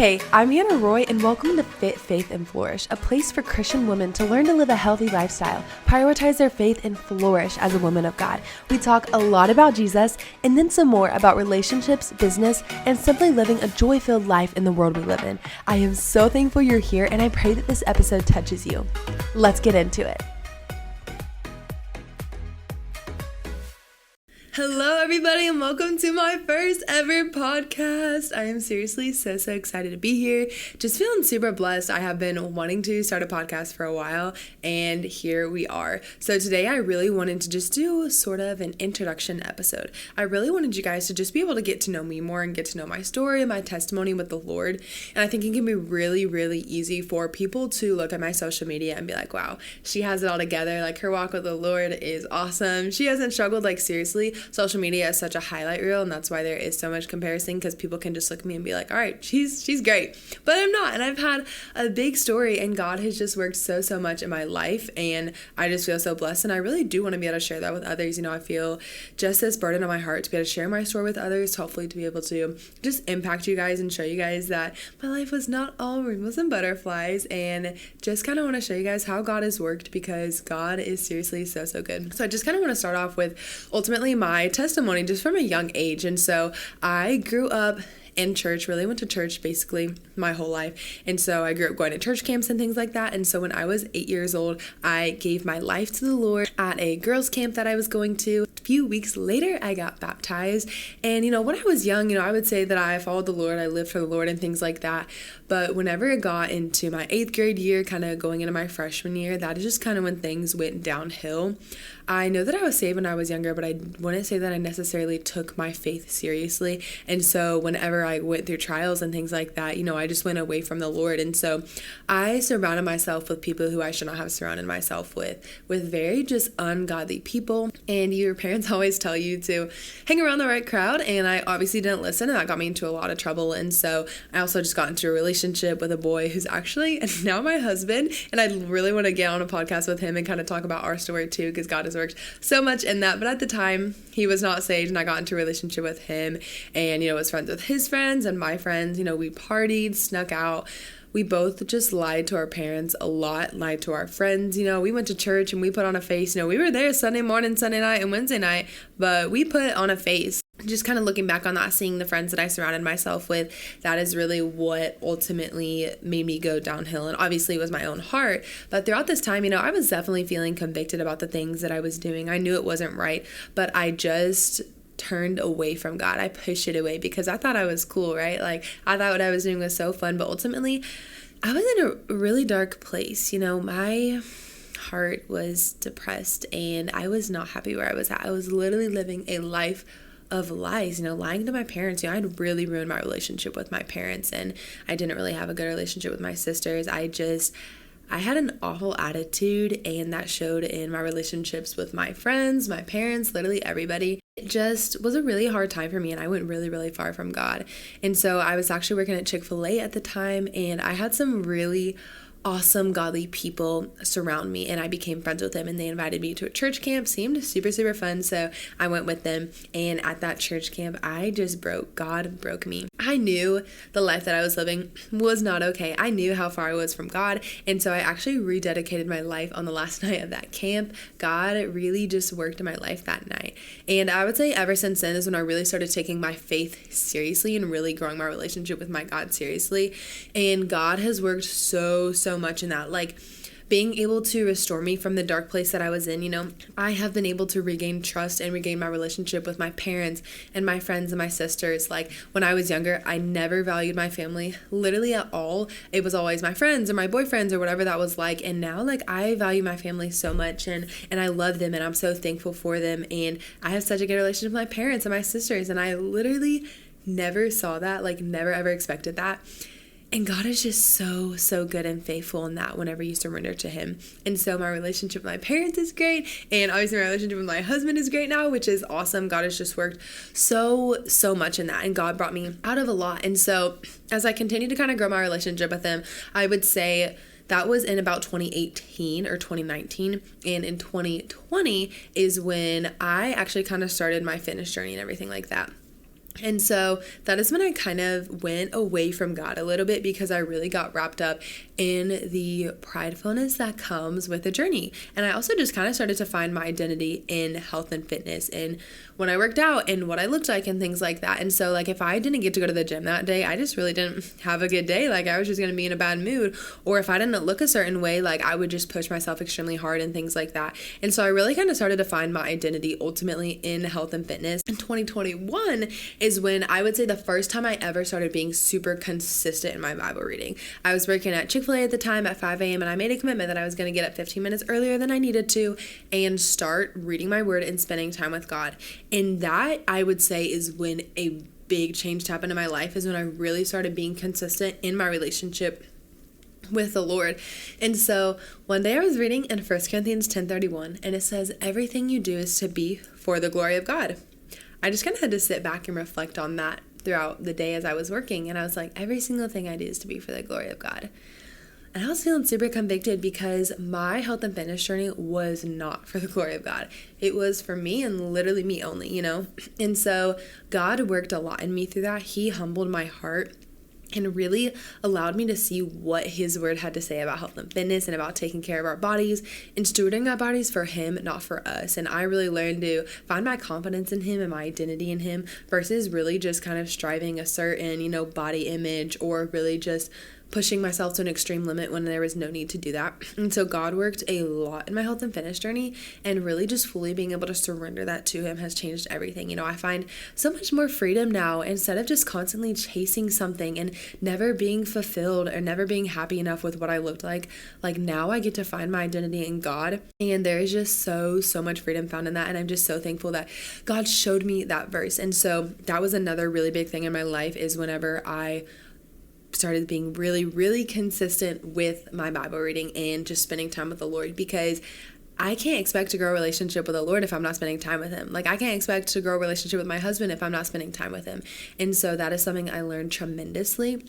Hey, I'm Hannah Roy, and welcome to Fit, Faith, and Flourish, a place for Christian women to learn to live a healthy lifestyle, prioritize their faith, and flourish as a woman of God. We talk a lot about Jesus, and then some more about relationships, business, and simply living a joy-filled life in the world we live in. I am so thankful you're here, and I pray that this episode touches you. Let's get into it. Hello, everybody, and welcome to my first ever podcast. I am seriously so excited to be here. Just feeling super blessed. I have been wanting to start a podcast for a while, and here we are. So today I really wanted to just do sort of an introduction episode. I really wanted you guys to just be able to get to know me more and get to know my story and my testimony with the Lord. And I think it can be really easy for people to look at my social media and be like, wow, she has it all together. Like, her walk with the Lord is awesome. She hasn't struggled. Like, seriously. Social media is such a highlight reel, and that's why there is so much comparison, because people can just look at me and be like, all right, she's great, but I'm not. And I've had a big story, and God has just worked so much in my life, and I just feel so blessed, and I really do want to be able to share that with others. I feel just this burden on my heart to be able to share my story with others, hopefully to be able to just impact you guys and show you guys that my life was not all rainbows and butterflies, and just kind of want to show you guys how God has worked, because God is seriously so good. So I just kind of want to start off with ultimately my testimony just from a young age. And so I grew up in church, really went to church basically my whole life. And so I grew up going to church camps and things like that. And so when I was 8 years old, I gave my life to the Lord at a girls' camp that I was going to. A few weeks later, I got baptized. And, when I was young, I would say that I followed the Lord, I lived for the Lord and things like that. But whenever it got into my 8th grade year, kind of going into my freshman year, that is just kind of when things went downhill. I know that I was saved when I was younger, but I wouldn't say that I necessarily took my faith seriously. And so whenever I went through trials and things like that, I just went away from the Lord. And so I surrounded myself with people who I should not have surrounded myself with very just ungodly people. And your parents always tell you to hang around the right crowd. And I obviously didn't listen, and that got me into a lot of trouble. And so I also just got into a relationship with a boy who's actually now my husband. And I really want to get on a podcast with him and kind of talk about our story too, because God has worked so much in that. But at the time, he was not saved, and I got into a relationship with him, and was friends with his friends and my friends. We partied, snuck out. We both just lied to our parents a lot, lied to our friends. We went to church and we put on a face. We were there Sunday morning, Sunday night, and Wednesday night, but we put on a face. Just kind of looking back on that, seeing the friends that I surrounded myself with, that is really what ultimately made me go downhill. And obviously it was my own heart. But throughout this time, I was definitely feeling convicted about the things that I was doing. I knew it wasn't right, but I just turned away from God. I pushed it away because I thought I was cool, right? Like, I thought what I was doing was so fun, but ultimately I was in a really dark place. My heart was depressed, and I was not happy where I was at. I was literally living a life of lies, lying to my parents. I had really ruined my relationship with my parents, and I didn't really have a good relationship with my sisters. I had an awful attitude, and that showed in my relationships with my friends, my parents, literally everybody. It just was a really hard time for me, and I went really far from God. And so I was actually working at Chick-fil-A at the time, and I had some really awesome godly people surround me, and I became friends with them, and they invited me to a church camp. Seemed super fun, so I went with them. And at that church camp, I just broke. God broke me. I knew the life that I was living was not okay. I knew how far I was from God, and so I actually rededicated my life on the last night of that camp. God really just worked in my life that night, and I would say ever since then is when I really started taking my faith seriously and really growing my relationship with my God seriously. And God has worked so much in that, like being able to restore me from the dark place that I was in. I have been able to regain trust and regain my relationship with my parents and my friends and my sisters. Like, when I was younger, I never valued my family literally at all. It was always my friends or my boyfriends or whatever that was like. And now, like, I value my family so much, and I love them, and I'm so thankful for them. And I have such a good relationship with my parents and my sisters, and I literally never saw that, like, never ever expected that. And God is just so good and faithful in that whenever you surrender to Him. And so my relationship with my parents is great. And obviously my relationship with my husband is great now, which is awesome. God has just worked so much in that. And God brought me out of a lot. And so as I continue to kind of grow my relationship with Him, I would say that was in about 2018 or 2019. And in 2020 is when I actually kind of started my fitness journey and everything like that. And so that is when I kind of went away from God a little bit, because I really got wrapped up in the pridefulness that comes with the journey. And I also just kind of started to find my identity in health and fitness, and when I worked out and what I looked like and things like that. And so like if I didn't get to go to the gym that day, I just really didn't have a good day. Like I was just going to be in a bad mood. Or if I didn't look a certain way, like I would just push myself extremely hard and things like that. And so I really kind of started to find my identity ultimately in health and fitness. In 2021 is when I would say the first time I ever started being super consistent in my Bible reading. I was working at Chick-fil-A at the time at 5 a.m. and I made a commitment that I was going to get up 15 minutes earlier than I needed to and start reading my word and spending time with God. And that, I would say, is when a big change happened in my life, is when I really started being consistent in my relationship with the Lord. And so one day I was reading in 1 Corinthians 10:31, and it says, everything you do is to be for the glory of God. I just kind of had to sit back and reflect on that throughout the day as I was working. And I was like, every single thing I do is to be for the glory of God. And I was feeling super convicted, because my health and fitness journey was not for the glory of God. It was for me and literally me only, you know? And so God worked a lot in me through that. He humbled my heart and really allowed me to see what his word had to say about health and fitness and about taking care of our bodies and stewarding our bodies for him, not for us. And I really learned to find my confidence in him and my identity in him, versus really just kind of striving a certain, body image, or really just pushing myself to an extreme limit when there was no need to do that. And so God worked a lot in my health and fitness journey, and really just fully being able to surrender that to him has changed everything. I find so much more freedom now, instead of just constantly chasing something and never being fulfilled or never being happy enough with what I looked like. Like now I get to find my identity in God, and there is just so much freedom found in that. And I'm just so thankful that God showed me that verse. And so that was another really big thing in my life, is whenever I started being really, really consistent with my Bible reading and just spending time with the Lord, because I can't expect to grow a relationship with the Lord if I'm not spending time with him. Like I can't expect to grow a relationship with my husband if I'm not spending time with him. And so that is something I learned tremendously.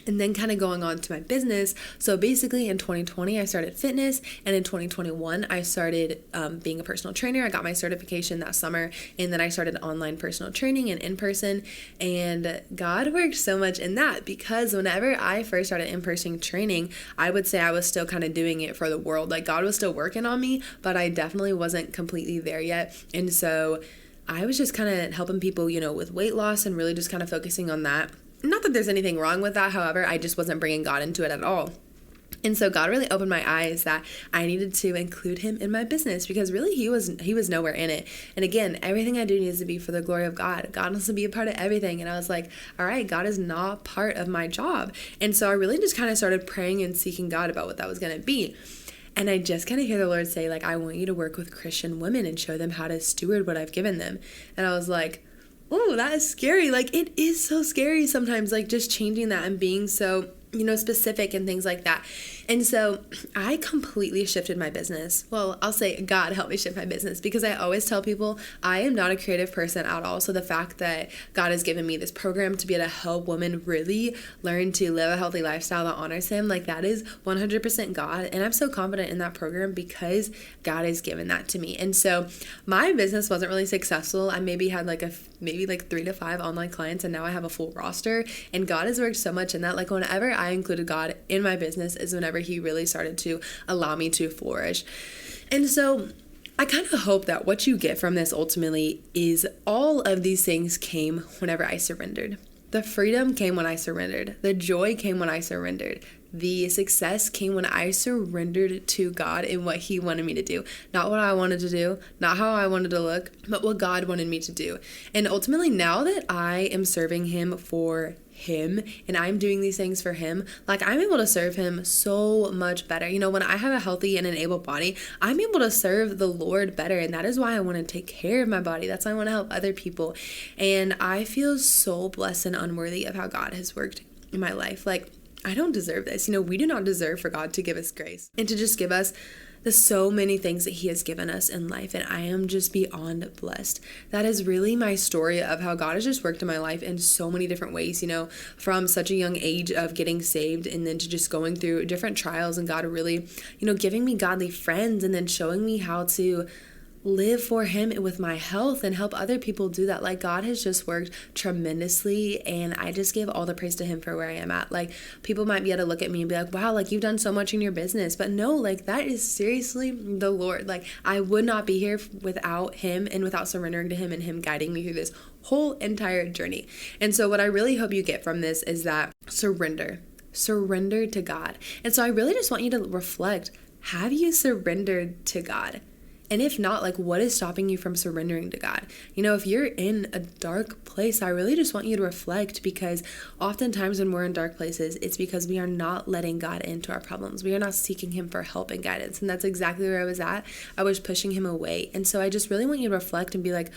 And then kind of going on to my business. So basically in 2020, I started fitness. And in 2021, I started being a personal trainer. I got my certification that summer. And then I started online personal training and in-person. And God worked so much in that, because whenever I first started in-person training, I would say I was still kind of doing it for the world. Like God was still working on me, but I definitely wasn't completely there yet. And so I was just kind of helping people, with weight loss, and really just kind of focusing on that. Not that there's anything wrong with that, however, I just wasn't bringing God into it at all. And so God really opened my eyes that I needed to include him in my business, because really he was nowhere in it. And again, everything I do needs to be for the glory of God. God wants to be a part of everything. And I was like, all right, God is not part of my job. And so I really just kind of started praying and seeking God about what that was going to be. And I just kind of hear the Lord say, like, I want you to work with Christian women and show them how to steward what I've given them. And I was like, oh, that is scary. Like, it is so scary sometimes, like, just changing that and being so, specific and things like that. And so I completely shifted my business. Well, I'll say God helped me shift my business, because I always tell people I am not a creative person at all. So the fact that God has given me this program to be able to help women really learn to live a healthy lifestyle that honors him, like that is 100% God. And I'm so confident in that program because God has given that to me. And so my business wasn't really successful. I maybe had maybe 3 to 5 online clients, and now I have a full roster. And God has worked so much in that. Like whenever I included God in my business is whenever he really started to allow me to flourish. And so I kind of hope that what you get from this ultimately is all of these things came whenever I surrendered. The freedom came when I surrendered. The joy came when I surrendered. The success came when I surrendered to God in what he wanted me to do. Not what I wanted to do, not how I wanted to look, but what God wanted me to do. And ultimately, now that I am serving him for him and I'm doing these things for him, like I'm able to serve him so much better. When I have a healthy and an able body, I'm able to serve the Lord better. And that is why I want to take care of my body. That's why I want to help other people. And I feel so blessed and unworthy of how God has worked in my life. Like, I don't deserve this. We do not deserve for God to give us grace and to just give us the so many things that he has given us in life. And I am just beyond blessed. That is really my story of how God has just worked in my life in so many different ways, from such a young age of getting saved and then to just going through different trials, and God really, giving me godly friends, and then showing me how to live for him with my health and help other people do that. Like, God has just worked tremendously, and I just give all the praise to him for where I am at. Like, people might be able to look at me and be like, wow, like, you've done so much in your business, but no, like, that is seriously the Lord. Like, I would not be here without him and without surrendering to him and him guiding me through this whole entire journey. And so what I really hope you get from this is that surrender to God. And so I really just want you to reflect, have you surrendered to God? And if not, like, what is stopping you from surrendering to God? You know, if you're in a dark place, I really just want you to reflect, because oftentimes when we're in dark places, it's because we are not letting God into our problems. We are not seeking him for help and guidance. And that's exactly where I was at. I was pushing him away. And so I just really want you to reflect and be like,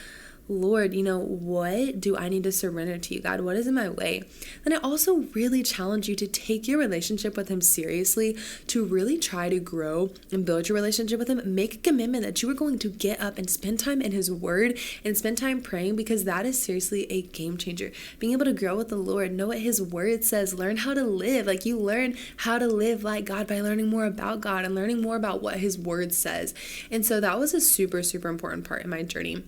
Lord, you know, what do I need to surrender to you, God? What is in my way? Then I also really challenge you to take your relationship with him seriously, to really try to grow and build your relationship with him. Make a commitment that you are going to get up and spend time in his word and spend time praying, because that is seriously a game changer. Being able to grow with the Lord, know what his word says, learn how to live. Like, you learn how to live like God by learning more about God and learning more about what his word says. And so that was a super, super important part in my journey.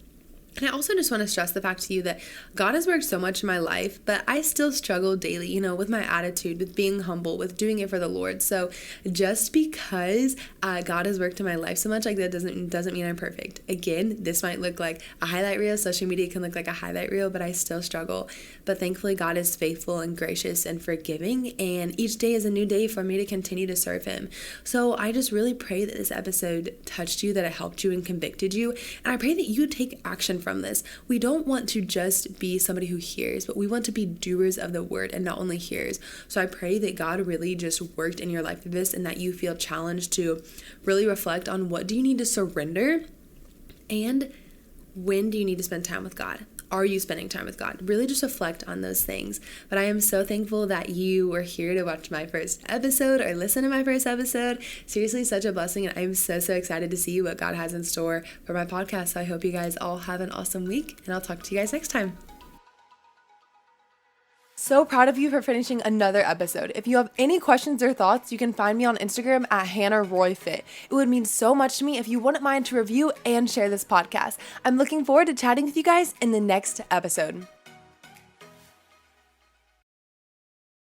And I also just want to stress the fact to you that God has worked so much in my life, but I still struggle daily, you know, with my attitude, with being humble, with doing it for the Lord. So just because God has worked in my life so much, like, that doesn't mean I'm perfect. Again, this might look like a highlight reel. Social media can look like a highlight reel, but I still struggle. But thankfully, God is faithful and gracious and forgiving, and each day is a new day for me to continue to serve him. So I just really pray that this episode touched you, that it helped you and convicted you. And I pray that you take action from this. We don't want to just be somebody who hears, but we want to be doers of the word and not only hearers. So I pray that God really just worked in your life through this, and that you feel challenged to really reflect on, what do you need to surrender, and when do you need to spend time with God? Are you spending time with God? Really just reflect on those things. But I am so thankful that you were here to watch my first episode or listen to my first episode. Seriously, such a blessing. And I'm so, so excited to see what God has in store for my podcast. So I hope you guys all have an awesome week, and I'll talk to you guys next time. So proud of you for finishing another episode. If you have any questions or thoughts, you can find me on Instagram at HannahRoyFit. It would mean so much to me if you wouldn't mind to review and share this podcast. I'm looking forward to chatting with you guys in the next episode.